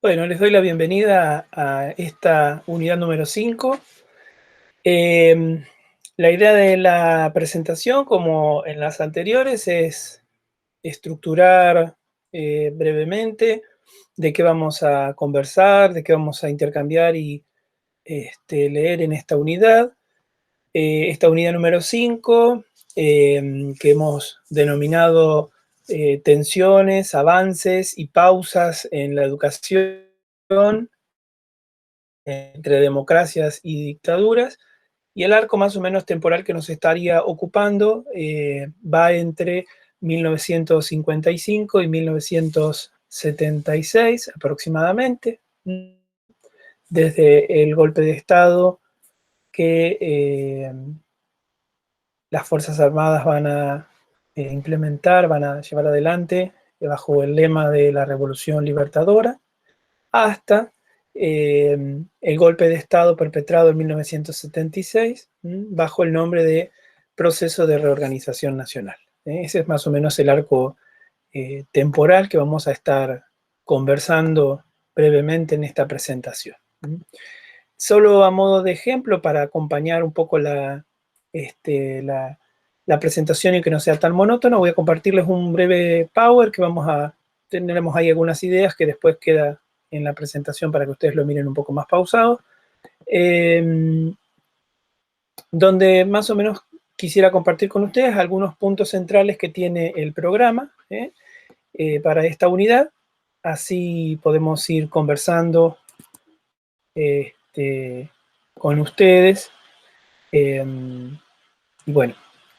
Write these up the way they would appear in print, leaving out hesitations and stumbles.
Bueno, les doy la bienvenida a esta unidad número 5. Em, la idea de la presentación, como en las anteriores, es estructurar brevemente de qué vamos a conversar, de qué vamos a intercambiar y leer en esta unidad. Esta unidad número 5, que hemos denominado tensiones, avances y pausas en la educación entre democracias y dictaduras, y el arco más o menos temporal que nos estaría ocupando va entre 1955 y 1976 aproximadamente, desde el golpe de Estado que las Fuerzas Armadas van a implementar, van a llevar adelante bajo el lema de la Revolución Libertadora, hasta el golpe de Estado perpetrado en 1976 bajo el nombre de Proceso de Reorganización Nacional. Ese es más o menos el arco temporal que vamos a estar conversando brevemente en esta presentación. Solo a modo de ejemplo, para acompañar un poco la presentación y que no sea tan monótono, voy a compartirles un breve power que tendremos ahí algunas ideas que después queda en la presentación para que ustedes lo miren un poco más pausado, donde más o menos quisiera compartir con ustedes algunos puntos centrales que tiene el programa para esta unidad. Así podemos ir conversando con ustedes y bueno,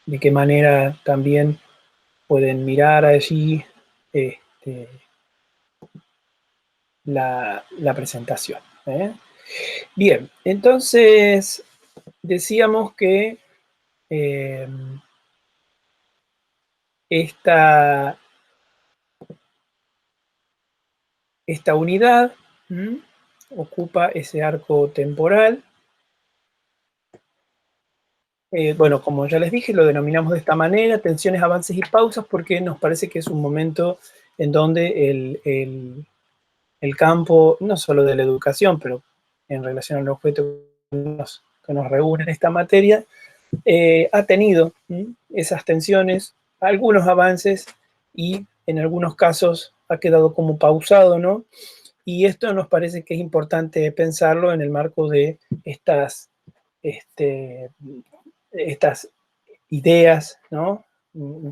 de qué manera también pueden mirar allí la presentación. Bien, entonces decíamos que esta unidad ocupa ese arco temporal. Bueno, como ya les dije, lo denominamos de esta manera, tensiones, avances y pausas, porque nos parece que es un momento en donde el campo, no solo de la educación, pero en relación al objeto que nos reúne en esta materia, ha tenido esas tensiones, algunos avances y en algunos casos ha quedado como pausado, ¿no? Y esto nos parece que es importante pensarlo en el marco de estas ideas, ¿no?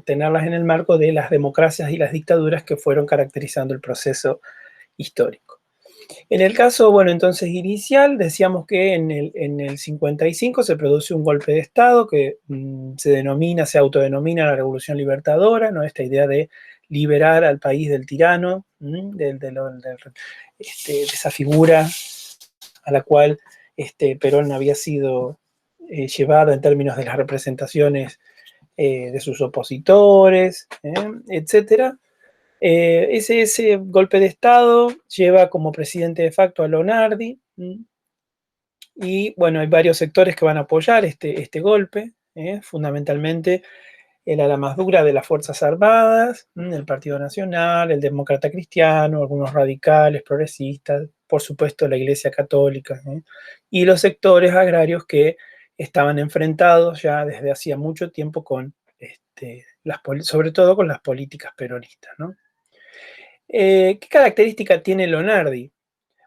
Tenerlas en el marco de las democracias y las dictaduras que fueron caracterizando el proceso histórico. En el caso, bueno, entonces inicial, decíamos que en el 55 se produce un golpe de Estado que se autodenomina la Revolución Libertadora, ¿no? Esta idea de liberar al país del tirano, de esa figura a la cual Perón había sido llevado en términos de las representaciones de sus opositores, etcétera. Ese golpe de Estado lleva como presidente de facto a Lonardi, y bueno, hay varios sectores que van a apoyar este golpe, fundamentalmente el ala más dura de las Fuerzas Armadas, el Partido Nacional, el Demócrata Cristiano, algunos radicales, progresistas, por supuesto la Iglesia Católica, y los sectores agrarios que estaban enfrentados ya desde hacía mucho tiempo con, sobre todo con las políticas peronistas, ¿no? ¿Qué característica tiene Lonardi?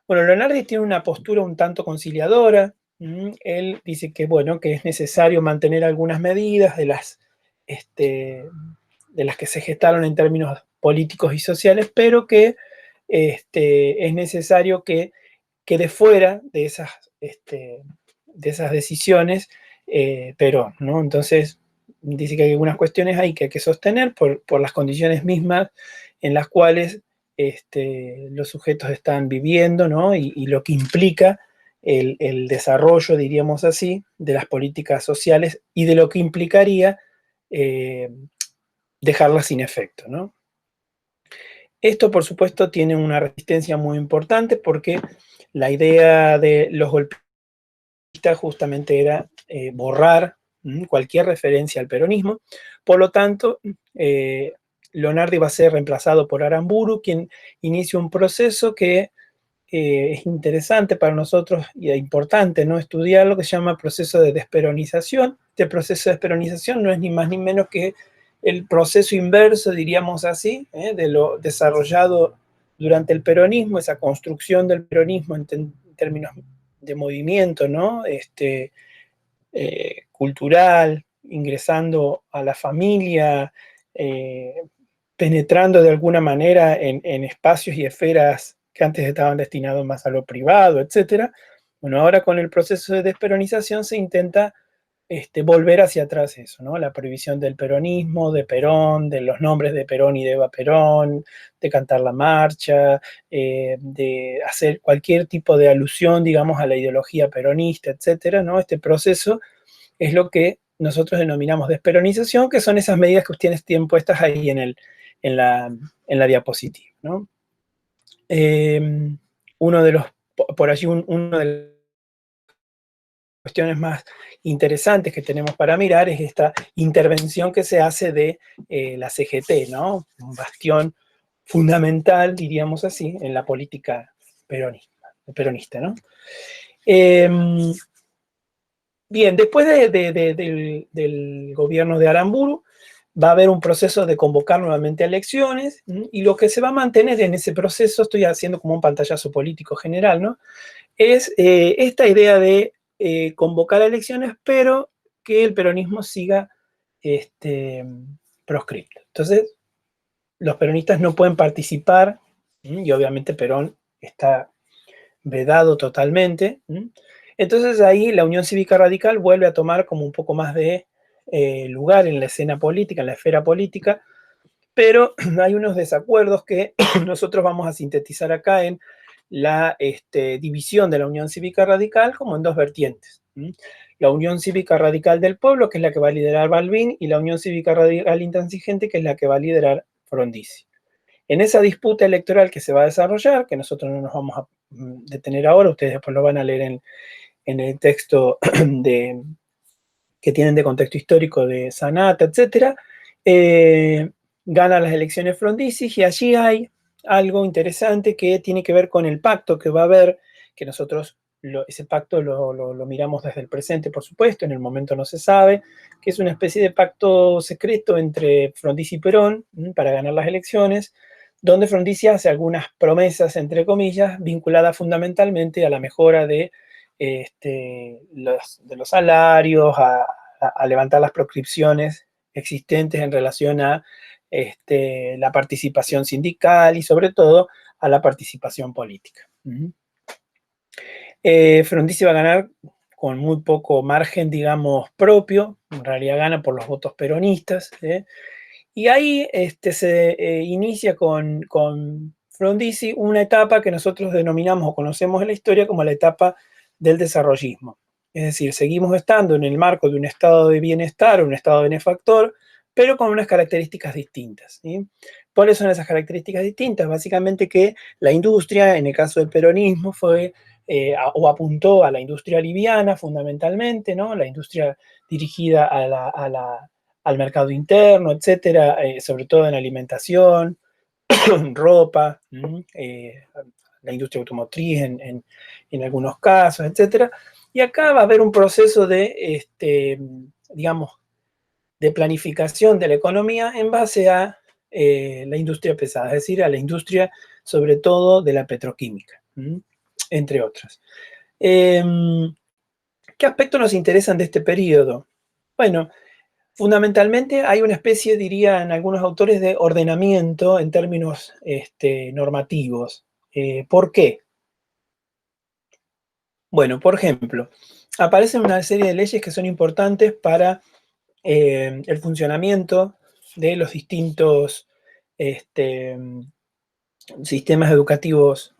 Bueno, Lonardi tiene una postura un tanto conciliadora. Él dice que, bueno, que es necesario mantener algunas medidas de las que se gestaron en términos políticos y sociales, pero que es necesario que quede fuera de esas decisiones Perón, ¿no? Entonces, dice que hay algunas cuestiones ahí que hay que sostener por las condiciones mismas en las cuales los sujetos están viviendo, ¿no? Y lo que implica el desarrollo, diríamos así, de las políticas sociales y de lo que implicaría dejarlas sin efecto, ¿no? Esto, por supuesto, tiene una resistencia muy importante porque la idea de los golpistas justamente era borrar cualquier referencia al peronismo. Por lo tanto, Lonardi va a ser reemplazado por Aramburu, quien inicia un proceso que es interesante para nosotros y es importante, ¿no?, estudiar lo que se llama proceso de desperonización. Este proceso de desperonización no es ni más ni menos que el proceso inverso, diríamos así, de lo desarrollado durante el peronismo, esa construcción del peronismo en términos de movimiento, ¿no?, cultural, ingresando a la familia, penetrando de alguna manera en espacios y esferas que antes estaban destinados más a lo privado, etcétera. Bueno, ahora con el proceso de desperonización se intenta volver hacia atrás eso, ¿no? La prohibición del peronismo, de Perón, de los nombres de Perón y de Eva Perón, de cantar la marcha, de hacer cualquier tipo de alusión, digamos, a la ideología peronista, etcétera, ¿no? Este proceso es lo que nosotros denominamos desperonización, que son esas medidas que ustedes tienen puestas ahí en la diapositiva, ¿no? Uno de los, por allí, uno de las cuestiones más interesantes que tenemos para mirar es esta intervención que se hace de la CGT, ¿no? Un bastión fundamental, diríamos así, en la política peronista, ¿no? Bien, después del gobierno de Aramburu, va a haber un proceso de convocar nuevamente elecciones, y lo que se va a mantener en ese proceso, estoy haciendo como un pantallazo político general, ¿no?, es esta idea de convocar elecciones, pero que el peronismo siga proscripto. Entonces, los peronistas no pueden participar, y obviamente Perón está vedado totalmente. Entonces ahí la Unión Cívica Radical vuelve a tomar como un poco más de lugar en la escena política, en la esfera política, pero hay unos desacuerdos que nosotros vamos a sintetizar acá en la división de la Unión Cívica Radical como en dos vertientes. La Unión Cívica Radical del Pueblo, que es la que va a liderar Balbín, y la Unión Cívica Radical Intransigente, que es la que va a liderar Frondizi. En esa disputa electoral que se va a desarrollar, que nosotros no nos vamos a detener ahora, ustedes después lo van a leer en el texto que tienen de contexto histórico de Sanata, etc., gana las elecciones Frondizi, y allí hay algo interesante que tiene que ver con el pacto que va a haber, que nosotros ese pacto lo miramos desde el presente, por supuesto, en el momento no se sabe, que es una especie de pacto secreto entre Frondizi y Perón para ganar las elecciones, donde Frondizi hace algunas promesas, entre comillas, vinculadas fundamentalmente a la mejora de los salarios, a levantar las proscripciones existentes en relación a la participación sindical y sobre todo a la participación política. Frondizi va a ganar con muy poco margen, digamos, propio, en realidad gana por los votos peronistas, y ahí se inicia con Frondizi una etapa que nosotros denominamos o conocemos en la historia como la etapa del desarrollismo. Es decir, seguimos estando en el marco de un estado de bienestar, un estado benefactor, pero con unas características distintas, ¿sí? ¿Cuáles son esas características distintas? Básicamente que la industria, en el caso del peronismo, fue o apuntó a la industria liviana fundamentalmente, ¿no? La industria dirigida al mercado interno, etcétera, sobre todo en alimentación, ropa, la industria automotriz en algunos casos, etcétera. Y acá va a haber un proceso de, digamos, de planificación de la economía en base a la industria pesada, es decir, a la industria sobre todo de la petroquímica, entre otras. ¿Qué aspectos nos interesan de este periodo? Bueno, fundamentalmente hay una especie, dirían algunos autores, de ordenamiento en términos normativos. ¿Por qué? Bueno, por ejemplo, aparecen una serie de leyes que son importantes para el funcionamiento de los distintos sistemas educativos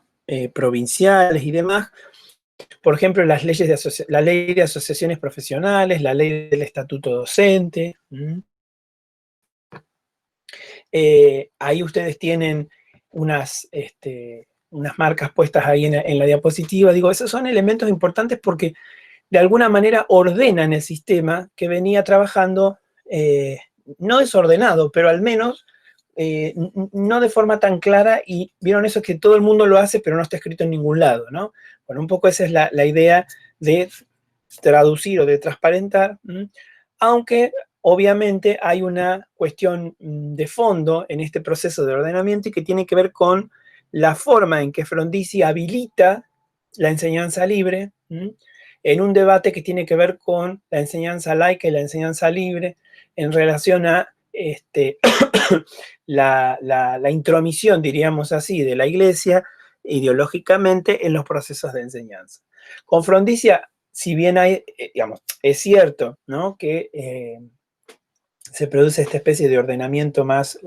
provinciales y demás. Por ejemplo, las leyes la ley de asociaciones profesionales, la ley del estatuto docente. Ahí ustedes tienen unas marcas puestas ahí en la diapositiva. Digo, esos son elementos importantes porque de alguna manera ordenan el sistema que venía trabajando, no desordenado, pero al menos no de forma tan clara, y vieron eso que todo el mundo lo hace, pero no está escrito en ningún lado, ¿no? Bueno, un poco esa es la idea de traducir o de transparentar, aunque obviamente hay una cuestión de fondo en este proceso de ordenamiento y que tiene que ver con la forma en que Frondizi habilita la enseñanza libre, en un debate que tiene que ver con la enseñanza laica y la enseñanza libre en relación a la intromisión, diríamos así, de la Iglesia ideológicamente en los procesos de enseñanza. Con Frondizi, si bien hay, digamos, es cierto, ¿no?, que se produce esta especie de ordenamiento más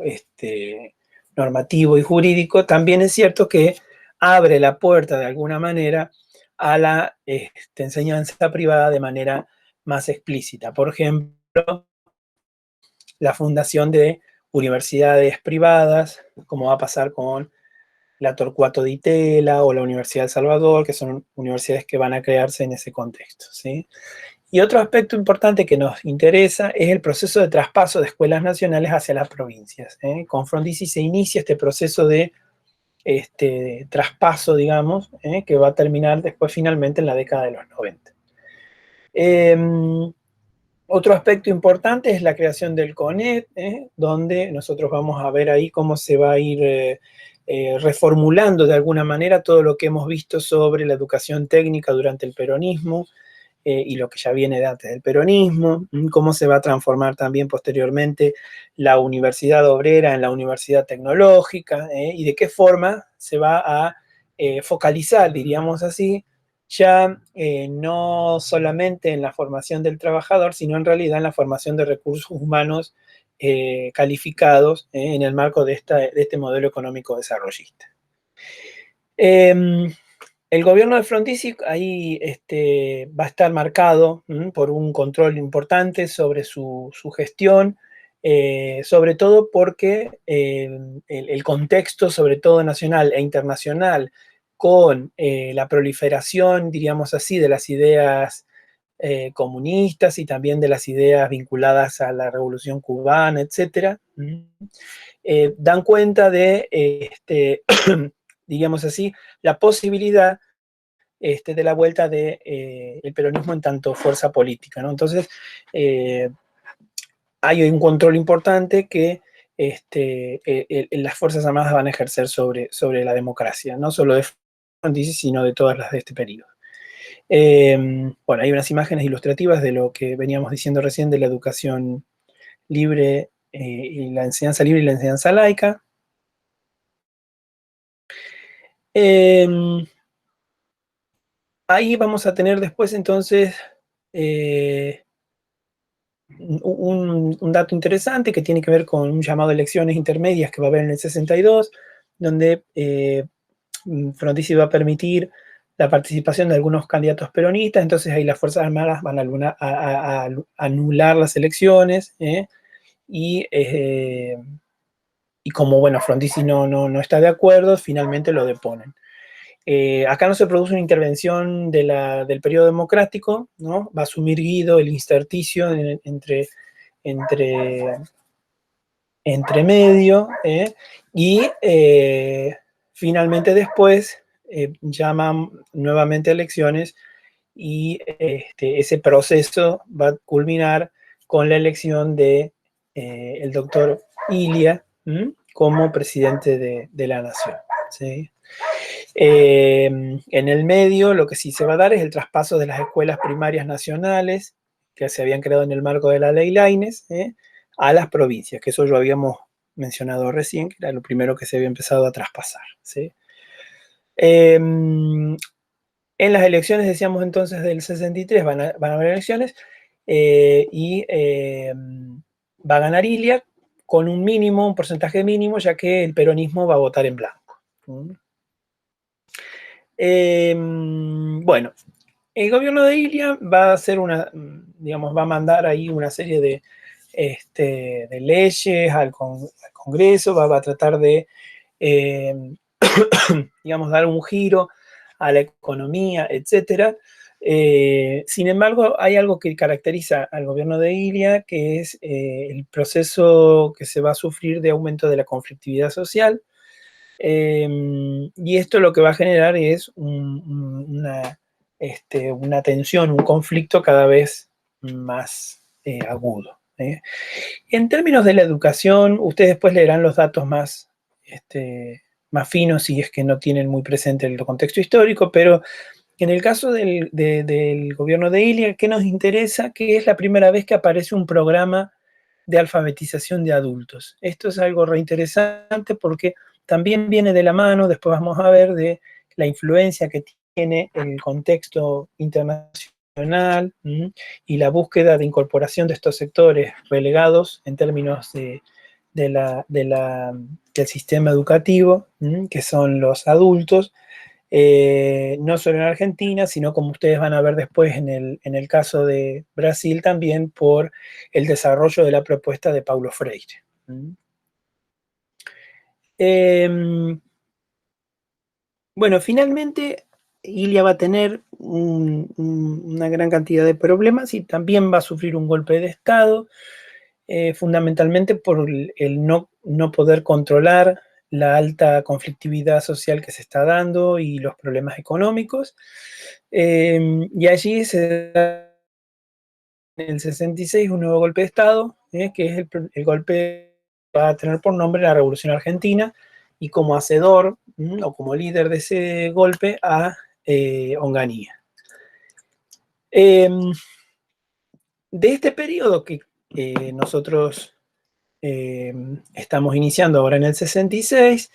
normativo y jurídico, también es cierto que abre la puerta de alguna manera a la enseñanza privada de manera más explícita. Por ejemplo, la fundación de universidades privadas, como va a pasar con la Torcuato Di Tella o la Universidad de El Salvador, que son universidades que van a crearse en ese contexto, ¿sí? Y otro aspecto importante que nos interesa es el proceso de traspaso de escuelas nacionales hacia las provincias. Con Frondizi se inicia este proceso de traspaso, digamos, que va a terminar después finalmente en la década de los 90. Otro aspecto importante es la creación del CONET, donde nosotros vamos a ver ahí cómo se va a ir reformulando de alguna manera todo lo que hemos visto sobre la educación técnica durante el peronismo, y lo que ya viene de antes del peronismo, cómo se va a transformar también posteriormente la universidad obrera en la universidad tecnológica, y de qué forma se va a focalizar, diríamos así, ya no solamente en la formación del trabajador, sino en realidad en la formación de recursos humanos calificados en el marco de este modelo económico desarrollista. El gobierno de Frondizi ahí va a estar marcado por un control importante sobre su gestión, sobre todo porque el contexto, sobre todo nacional e internacional, con la proliferación, diríamos así, de las ideas comunistas y también de las ideas vinculadas a la Revolución Cubana, etcétera, dan cuenta de, digamos así, la posibilidad de la vuelta del peronismo en tanto fuerza política, ¿no? Entonces, hay un control importante que las Fuerzas Armadas van a ejercer sobre la democracia, no solo de Frondizi, sino de todas las de este periodo. Bueno, hay unas imágenes ilustrativas de lo que veníamos diciendo recién de la educación libre y la enseñanza libre y la enseñanza laica. Ahí vamos a tener después entonces un dato interesante que tiene que ver con un llamado a elecciones intermedias que va a haber en el 62, donde Frondizi va a permitir la participación de algunos candidatos peronistas, entonces ahí las Fuerzas Armadas van a anular las elecciones, y como, bueno, Frondizi no está de acuerdo, finalmente lo deponen. Acá no se produce una intervención del periodo democrático, ¿no? Va a asumir Guido el intersticio entre medio, y finalmente después llaman nuevamente elecciones, y ese proceso va a culminar con la elección de el doctor Ilia como presidente de la nación, ¿sí? En el medio, lo que sí se va a dar es el traspaso de las escuelas primarias nacionales que se habían creado en el marco de la ley Laínez a las provincias, que eso lo habíamos mencionado recién, que era lo primero que se había empezado a traspasar, ¿sí? En las elecciones, decíamos entonces, del 63 van a haber elecciones, y va a ganar Ilia con un porcentaje mínimo, ya que el peronismo va a votar en blanco. Bueno, el gobierno de Ilia va a hacer va a mandar ahí una serie de leyes al Congreso, va a tratar de, digamos, dar un giro a la economía, etcétera, Sin embargo, hay algo que caracteriza al gobierno de Ilia, que es el proceso que se va a sufrir de aumento de la conflictividad social. Y esto lo que va a generar es una tensión, un conflicto cada vez más agudo. En términos de la educación, ustedes después leerán los datos más finos si es que no tienen muy presente el contexto histórico, pero en el caso del gobierno de Ilia, ¿qué nos interesa? Que es la primera vez que aparece un programa de alfabetización de adultos. Esto es algo reinteresante porque también viene de la mano, después vamos a ver, de la influencia que tiene el contexto internacional y la búsqueda de incorporación de estos sectores relegados en términos del sistema educativo, que son los adultos, no solo en Argentina, sino como ustedes van a ver después en el caso de Brasil también por el desarrollo de la propuesta de Paulo Freire. Bueno, finalmente Ilia va a tener una gran cantidad de problemas y también va a sufrir un golpe de Estado, fundamentalmente por el no poder controlar la alta conflictividad social que se está dando y los problemas económicos. Y allí se da en el 66 un nuevo golpe de Estado, que es el golpe que va a tener por nombre la Revolución Argentina, y como hacedor o como líder de ese golpe a Onganía. De este periodo que nosotros estamos iniciando ahora en el 66,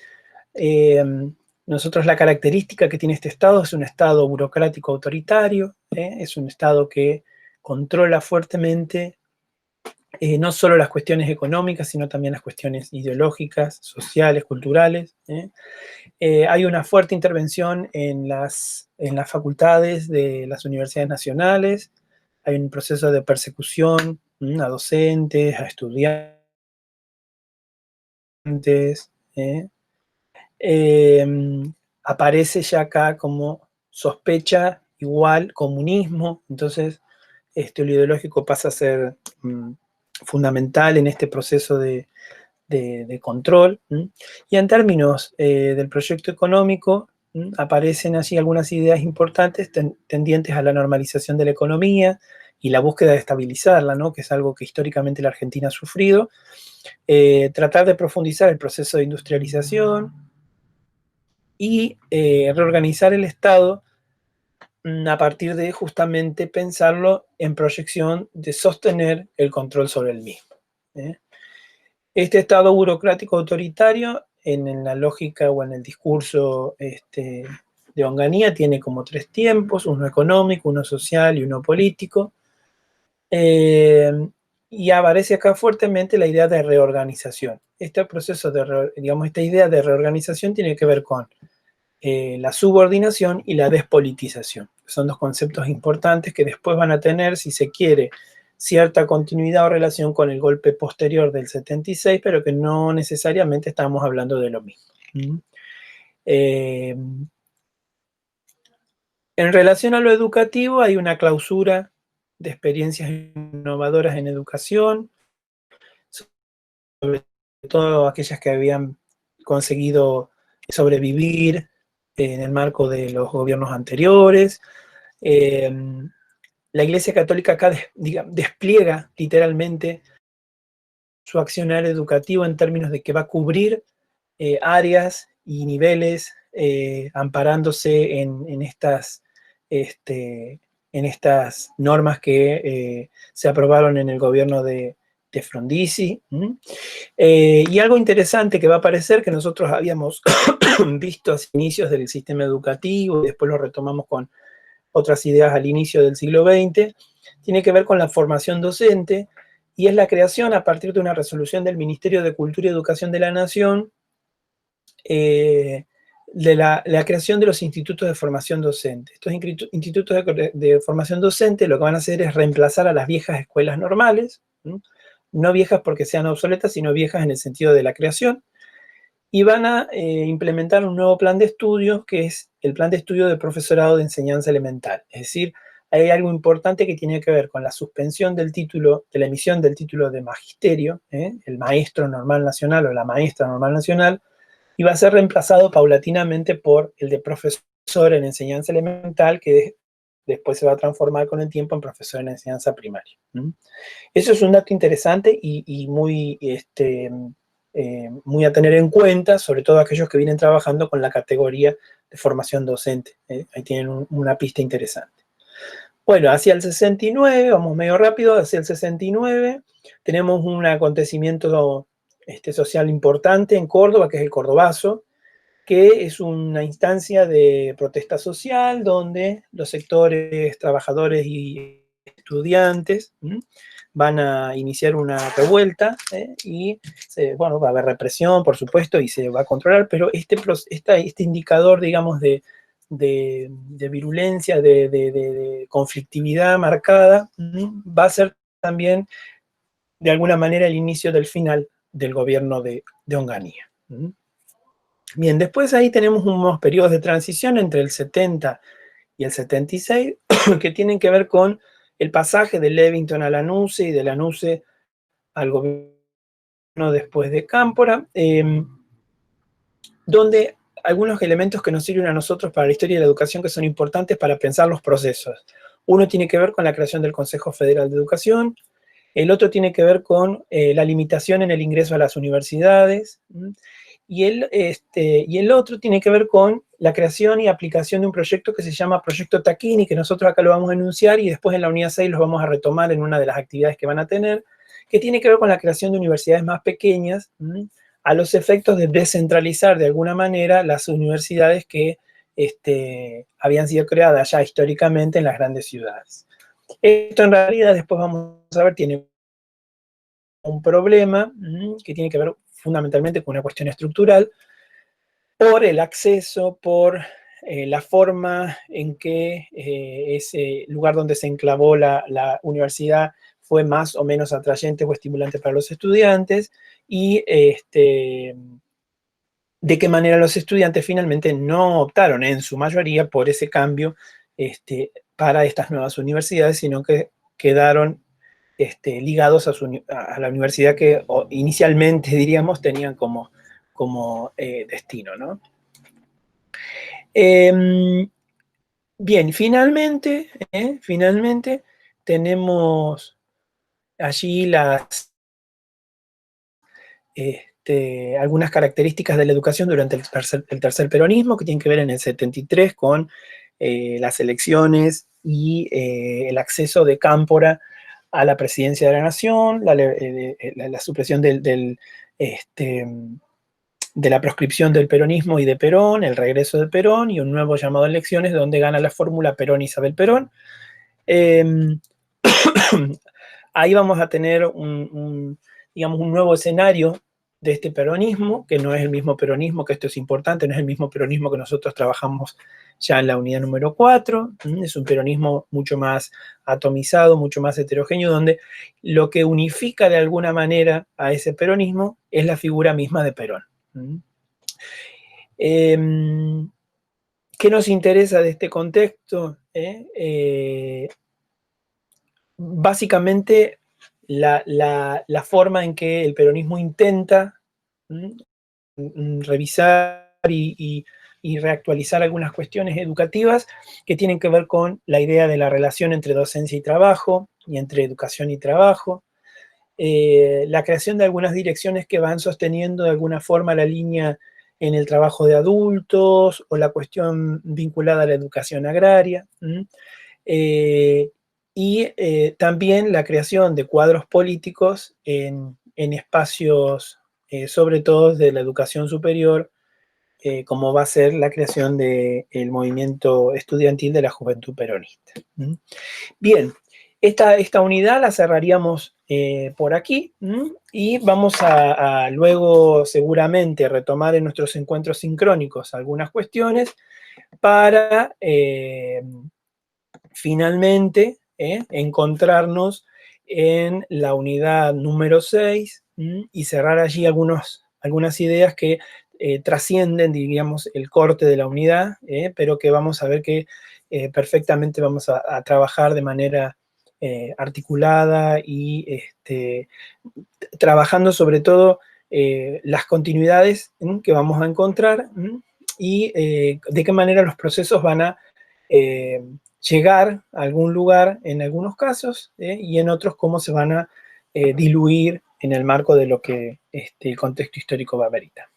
nosotros la característica que tiene este Estado es un Estado burocrático autoritario, es un Estado que controla fuertemente no solo las cuestiones económicas, sino también las cuestiones ideológicas, sociales, culturales. Hay una fuerte intervención en las facultades de las universidades nacionales, hay un proceso de persecución a docentes, a estudiantes. ¿eh? Eh, Aparece ya acá como sospecha igual comunismo, entonces lo ideológico pasa a ser fundamental en este proceso de control. Y en términos del proyecto económico, aparecen allí algunas ideas importantes tendientes a la normalización de la economía y la búsqueda de estabilizarla, ¿no? Que es algo que históricamente la Argentina ha sufrido. Tratar de profundizar el proceso de industrialización y reorganizar el Estado a partir de justamente pensarlo en proyección de sostener el control sobre el mismo. Este Estado burocrático autoritario, en la lógica o en el discurso de Onganía, tiene como tres tiempos: uno económico, uno social y uno político. Y aparece acá fuertemente la idea de reorganización. Este proceso esta idea de reorganización tiene que ver con la subordinación y la despolitización. Son dos conceptos importantes que después van a tener, si se quiere, cierta continuidad o relación con el golpe posterior del 76, pero que no necesariamente estamos hablando de lo mismo. En relación a lo educativo, hay una clausura de experiencias innovadoras en educación, sobre todo aquellas que habían conseguido sobrevivir en el marco de los gobiernos anteriores. La Iglesia Católica acá despliega literalmente su accionar educativo en términos de que va a cubrir áreas y niveles amparándose en estas normas que se aprobaron en el gobierno de Frondizi. Y algo interesante que va a aparecer, que nosotros habíamos visto a inicios del sistema educativo, y después lo retomamos con otras ideas al inicio del siglo XX, tiene que ver con la formación docente, y es la creación, a partir de una resolución del Ministerio de Cultura y Educación de la Nación, de la creación de los institutos de formación docente. Estos institutos de formación docente lo que van a hacer es reemplazar a las viejas escuelas normales, no viejas porque sean obsoletas, sino viejas en el sentido de la creación, y van a implementar un nuevo plan de estudios, que es el plan de estudio de profesorado de enseñanza elemental. Es decir, hay algo importante que tiene que ver con la suspensión del título, de la emisión del título de magisterio, el maestro normal nacional o la maestra normal nacional, y va a ser reemplazado paulatinamente por el de profesor en enseñanza elemental, que después se va a transformar con el tiempo en profesor en enseñanza primaria. Eso es un dato interesante y muy, muy a tener en cuenta, sobre todo aquellos que vienen trabajando con la categoría de formación docente. Ahí tienen una pista interesante. Bueno, hacia el 69, vamos medio rápido, hacia el 69, tenemos un acontecimiento social importante en Córdoba, que es el Cordobazo, que es una instancia de protesta social donde los sectores trabajadores y estudiantes van a iniciar una revuelta y bueno, va a haber represión, por supuesto, y se va a controlar, pero este indicador, digamos, de virulencia, de conflictividad marcada, va a ser también, de alguna manera, el inicio del final del gobierno de Onganía. Bien, después ahí tenemos unos periodos de transición entre el 70 y el 76 que tienen que ver con el pasaje de Levington a Lanuse y de Lanuse al gobierno después de Cámpora, donde algunos elementos que nos sirven a nosotros para la historia de la educación que son importantes para pensar los procesos. Uno tiene que ver con la creación del Consejo Federal de Educación, el otro tiene que ver con la limitación en el ingreso a las universidades, y el otro tiene que ver con la creación y aplicación de un proyecto que se llama Proyecto Tacchini, que nosotros acá lo vamos a enunciar y después en la unidad 6 los vamos a retomar en una de las actividades que van a tener, que tiene que ver con la creación de universidades más pequeñas, a los efectos de descentralizar de alguna manera las universidades que habían sido creadas ya históricamente en las grandes ciudades. Esto en realidad, después vamos a ver, tiene un problema que tiene que ver fundamentalmente con una cuestión estructural, por el acceso, por la forma en que ese lugar donde se enclavó la universidad fue más o menos atrayente o estimulante para los estudiantes, y de qué manera los estudiantes finalmente no optaron en su mayoría por ese cambio para estas nuevas universidades, sino que quedaron ligados a la universidad que inicialmente, diríamos, tenían como destino, ¿no? Bien, finalmente tenemos allí algunas características de la educación durante el tercer peronismo, que tienen que ver en el 73 con las elecciones y el acceso de Cámpora a la presidencia de la Nación, la supresión de la proscripción del peronismo y de Perón, el regreso de Perón y un nuevo llamado a elecciones donde gana la fórmula Perón-Isabel Perón. Ahí vamos a tener digamos, un nuevo escenario de este peronismo, que no es el mismo peronismo, que esto es importante, no es el mismo peronismo que nosotros trabajamos ya en la unidad número 4, es un peronismo mucho más atomizado, mucho más heterogéneo, donde lo que unifica de alguna manera a ese peronismo es la figura misma de Perón. ¿Qué nos interesa de este contexto? Básicamente la forma en que el peronismo intenta revisar y reactualizar algunas cuestiones educativas que tienen que ver con la idea de la relación entre docencia y trabajo, y entre educación y trabajo, la creación de algunas direcciones que van sosteniendo de alguna forma la línea en el trabajo de adultos, o la cuestión vinculada a la educación agraria, y también la creación de cuadros políticos en espacios, sobre todo de la educación superior, como va a ser la creación del movimiento estudiantil de la Juventud Peronista. Bien, esta unidad la cerraríamos por aquí, y vamos a luego seguramente retomar en nuestros encuentros sincrónicos algunas cuestiones para finalmente encontrarnos en la unidad número 6 y cerrar allí algunas ideas que trascienden, diríamos, el corte de la unidad, pero que vamos a ver que perfectamente vamos a trabajar de manera articulada y trabajando sobre todo las continuidades que vamos a encontrar y de qué manera los procesos van a llegar a algún lugar en algunos casos y en otros cómo se van a diluir en el marco de lo que el contexto histórico va ameritando.